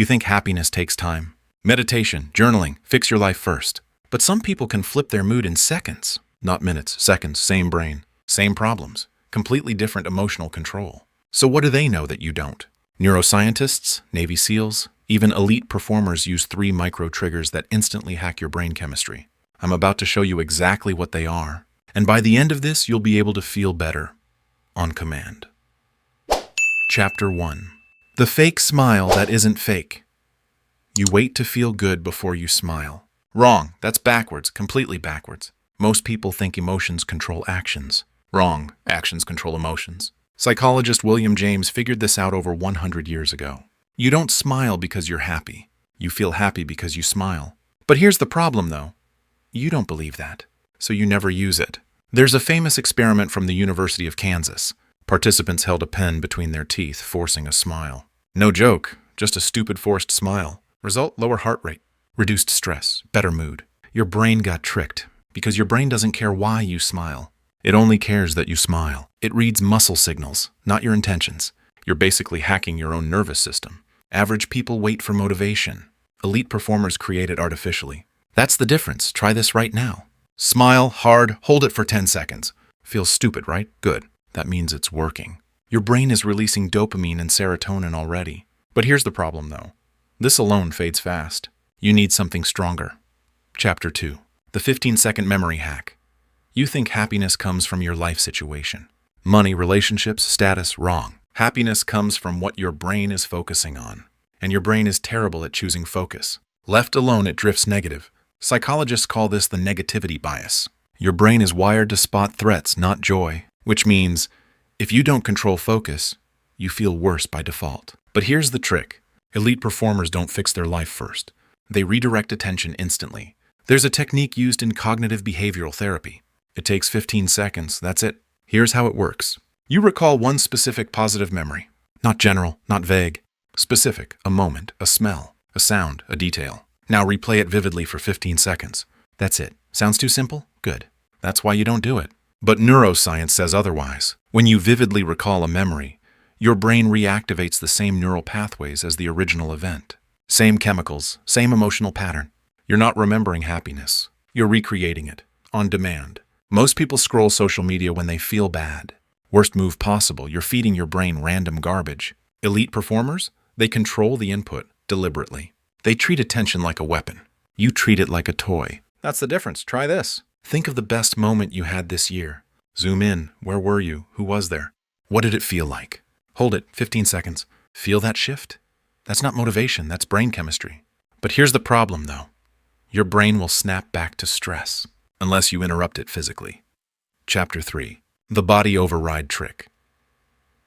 You think happiness takes time. Meditation, journaling, fix your life first. But some people can flip their mood in seconds. Not minutes, seconds, same brain, same problems, completely different emotional control. So what do they know that you don't? Neuroscientists, Navy SEALs, even elite performers use 3 micro-triggers that instantly hack your brain chemistry. I'm about to show you exactly what they are. And by the end of this, you'll be able to feel better on command. Chapter 1. The fake smile that isn't fake. You wait to feel good before you smile. Wrong. That's backwards, completely backwards. Most people think emotions control actions. Wrong. Actions control emotions. Psychologist William James figured this out over 100 years ago. You don't smile because you're happy. You feel happy because you smile. But here's the problem, though. You don't believe that, so you never use it. There's a famous experiment from the University of Kansas. Participants held a pen between their teeth, forcing a smile. No joke, just a stupid forced smile. Result, lower heart rate, reduced stress, better mood. Your brain got tricked, because your brain doesn't care why you smile. It only cares that you smile. It reads muscle signals, not your intentions. You're basically hacking your own nervous system. Average people wait for motivation. Elite performers create it artificially. That's the difference. Try this right now. Smile hard, hold it for 10 seconds. Feels stupid, right? Good. That means it's working. Your brain is releasing dopamine and serotonin already. But here's the problem, though. This alone fades fast. You need something stronger. Chapter 2. The 15-second memory hack. You think happiness comes from your life situation. Money, relationships, status, wrong. Happiness comes from what your brain is focusing on. And your brain is terrible at choosing focus. Left alone, it drifts negative. Psychologists call this the negativity bias. Your brain is wired to spot threats, not joy. Which means, if you don't control focus, you feel worse by default. But here's the trick. Elite performers don't fix their life first. They redirect attention instantly. There's a technique used in cognitive behavioral therapy. It takes 15 seconds, that's it. Here's how it works. You recall one specific positive memory. Not general, not vague. Specific, a moment, a smell, a sound, a detail. Now replay it vividly for 15 seconds. That's it. Sounds too simple? Good. That's why you don't do it. But neuroscience says otherwise. When you vividly recall a memory, your brain reactivates the same neural pathways as the original event. Same chemicals, same emotional pattern. You're not remembering happiness. You're recreating it, on demand. Most people scroll social media when they feel bad. Worst move possible, you're feeding your brain random garbage. Elite performers? They control the input, deliberately. They treat attention like a weapon. You treat it like a toy. That's the difference. Try this. Think of the best moment you had this year. Zoom in. Where were you? Who was there? What did it feel like? Hold it, 15 seconds. Feel that shift? That's not motivation, that's brain chemistry. But here's the problem, though. Your brain will snap back to stress, unless you interrupt it physically. Chapter 3. The body override trick.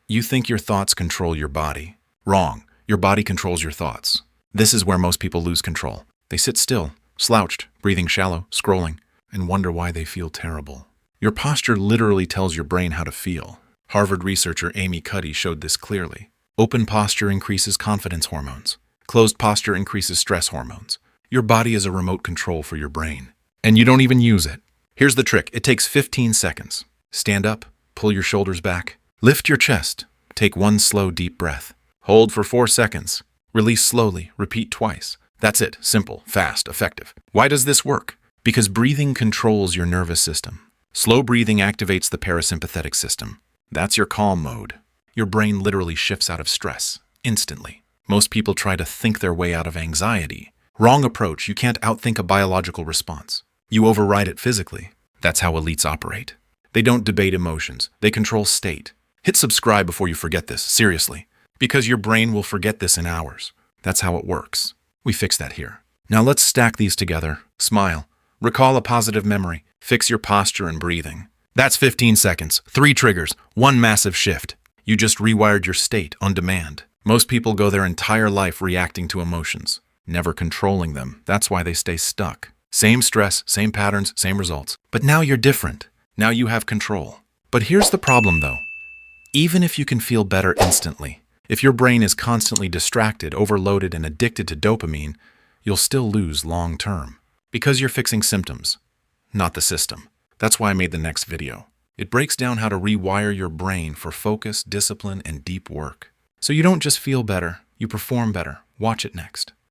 You think your thoughts control your body. Wrong. Your body controls your thoughts. This is where most people lose control. They sit still, slouched, breathing shallow, scrolling, and wonder why they feel terrible. Your posture literally tells your brain how to feel. Harvard researcher Amy Cuddy showed this clearly. Open posture increases confidence hormones. Closed posture increases stress hormones. Your body is a remote control for your brain. And you don't even use it. Here's the trick. It takes 15 seconds. Stand up, pull your shoulders back, lift your chest, take one slow, deep breath. Hold for 4 seconds. Release slowly, repeat twice. That's it. Simple, fast, effective. Why does this work? Because breathing controls your nervous system. Slow breathing activates the parasympathetic system. That's your calm mode. Your brain literally shifts out of stress, instantly. Most people try to think their way out of anxiety. Wrong approach. You can't outthink a biological response. You override it physically. That's how elites operate. They don't debate emotions. They control state. Hit subscribe before you forget this, seriously. Because your brain will forget this in hours. That's how it works. We fix that here. Now let's stack these together. Smile. Recall a positive memory. Fix your posture and breathing. That's 15 seconds. 3 triggers. 1 massive shift. You just rewired your state on demand. Most people go their entire life reacting to emotions, never controlling them. That's why they stay stuck. Same stress, same patterns, same results. But now you're different. Now you have control. But here's the problem, though. Even if you can feel better instantly, if your brain is constantly distracted, overloaded, and addicted to dopamine, you'll still lose long term. Because you're fixing symptoms, not the system. That's why I made the next video. It breaks down how to rewire your brain for focus, discipline, and deep work. So you don't just feel better, you perform better. Watch it next.